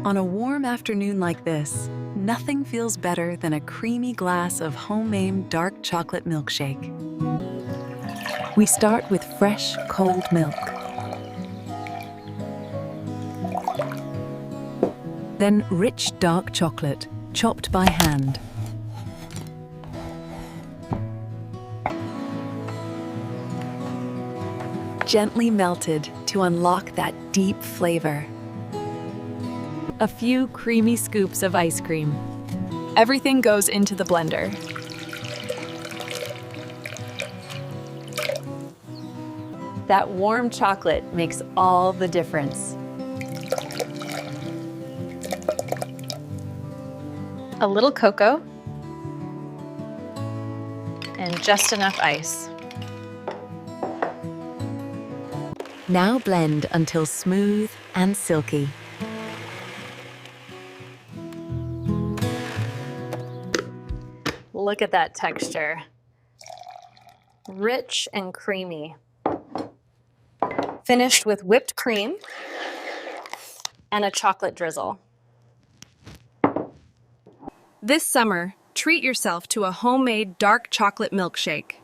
On a warm afternoon like this, nothing feels better than a creamy glass of homemade dark chocolate milkshake. We start with fresh, cold milk. Then rich dark chocolate, chopped by hand. Gently melted to unlock that deep flavor. A few creamy scoops of ice cream. Everything goes into the blender. That warm chocolate makes all the difference. A little cocoa and just enough ice. Now blend until smooth and silky. Look at that texture. Rich and creamy. Finished with whipped cream and a chocolate drizzle. This summer, treat yourself to a homemade dark chocolate milkshake.